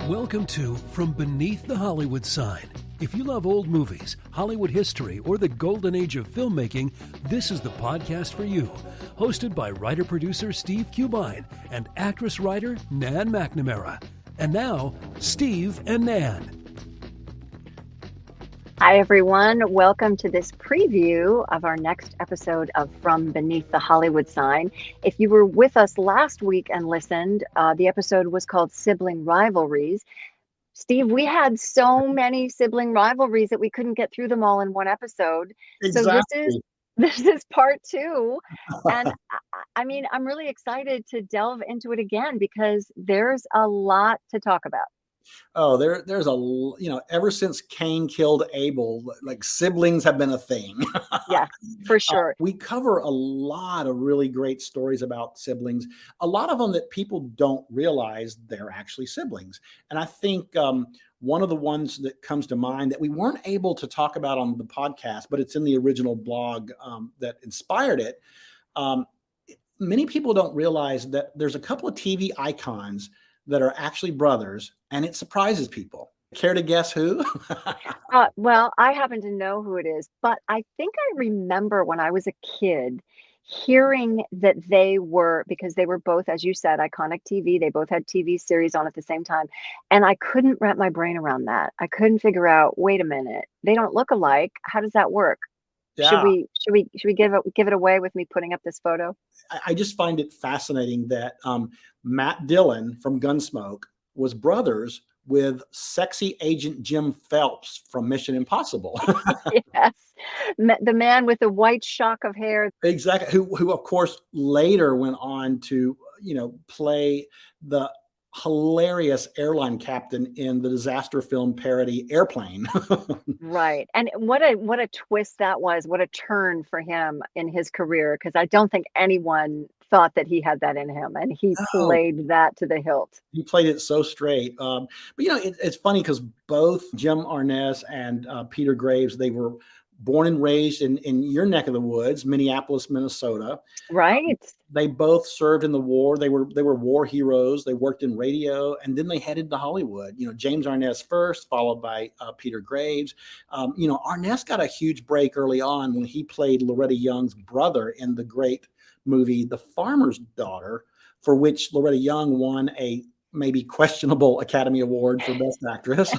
Welcome to From Beneath the Hollywood Sign. If you love old movies, Hollywood history, or the golden age of filmmaking, this is the podcast for you. Hosted by writer-producer Steve Cubine and actress-writer Nan McNamara. And now, Steve and Nan. Hi, everyone. Welcome to this preview of our next episode of From Beneath the Hollywood Sign. If you were with us last week and listened, the episode was called Sibling Rivalries. Steve, we had so many sibling rivalries that we couldn't get through them all in one episode. Exactly. So this is part two. And I mean, I'm really excited to delve into it again because there's a lot to talk about. Oh, there's ever since Cain killed Abel, like siblings have been a thing. Yeah, for sure. We cover a lot of really great stories about siblings, a lot of them that people don't realize they're actually siblings. And I think one of the ones that comes to mind that we weren't able to talk about on the podcast, but it's in the original blog that inspired it. Many people don't realize that there's a couple of TV icons that are actually brothers, and it surprises people. Care to guess who? Well, I happen to know who it is, but I think I remember when I was a kid hearing that they were, because they were both, as you said, iconic TV. They both had TV series on at the same time. And I couldn't wrap my brain around that. I couldn't figure out, wait a minute, they don't look alike. How does that work? Yeah. Should we give it away with me putting up this photo? I just find it fascinating that Matt Dillon from Gunsmoke was brothers with sexy Agent Jim Phelps from Mission Impossible. Yes, the man with the white shock of hair. Exactly. Who of course later went on to play the hilarious airline captain in the disaster film parody Airplane. Right. And what a twist that was. What a turn for him in his career, because I don't think anyone thought that he had that in him, and he played that to the hilt. He played it so straight. But it's funny because both Jim Arness and Peter Graves, they were born and raised in your neck of the woods, Minneapolis, Minnesota. Right. They both served in the war. They were war heroes. They worked in radio, and then they headed to Hollywood. James Arness first, followed by Peter Graves. Arness got a huge break early on when he played Loretta Young's brother in the great movie The Farmer's Daughter, for which Loretta Young won a maybe questionable Academy Award for Best Actress.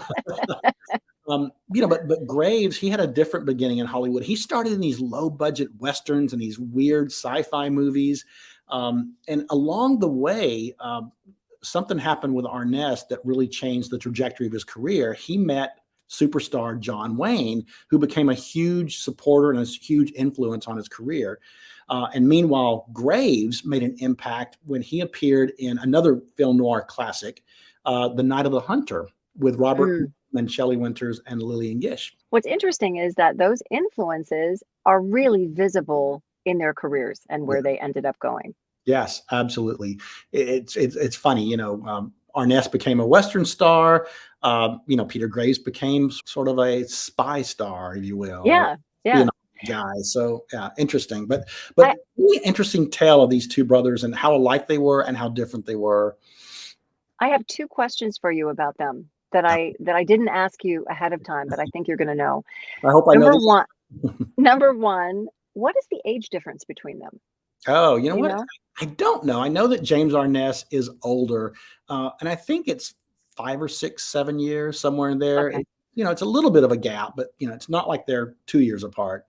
But Graves, he had a different beginning in Hollywood. He started in these low budget Westerns and these weird sci-fi movies. And along the way, something happened with Arness that really changed the trajectory of his career. He met superstar John Wayne, who became a huge supporter and a huge influence on his career. And meanwhile, Graves made an impact when he appeared in another film noir classic, The Night of the Hunter, with Robert and Shelley Winters and Lillian Gish. What's interesting is that those influences are really visible in their careers and where they ended up going. Yes, absolutely. It's funny, Arness became a Western star. Peter Graves became sort of a spy star, if you will. Yeah. Guy. So yeah, interesting. But really interesting tale of these two brothers and how alike they were and how different they were. I have two questions for you about them that I didn't ask you ahead of time, but I think you're going to know. I hope I know. Number one, what is the age difference between them? Oh, you know what? I don't know. I know that James Arness is older, and I think it's 5 or 6, 7 years, somewhere in there. Okay. It's a little bit of a gap, but it's not like they're 2 years apart.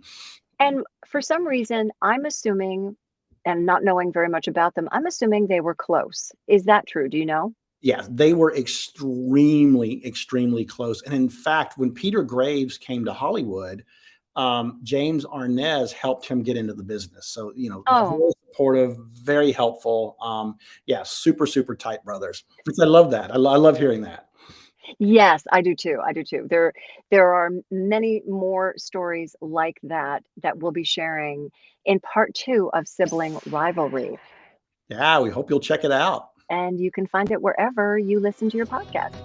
And for some reason, I'm assuming, and not knowing very much about them, I'm assuming they were close. Is that true? Do you know? Yeah, they were extremely, extremely close. And in fact, when Peter Graves came to Hollywood, James Arness helped him get into the business. So, very supportive, very helpful. Super, super tight brothers. I love that. I love hearing that. Yes, I do too. There are many more stories like that we'll be sharing in part 2 of Sibling Rivalry. Yeah, we hope you'll check it out. And you can find it wherever you listen to your podcast.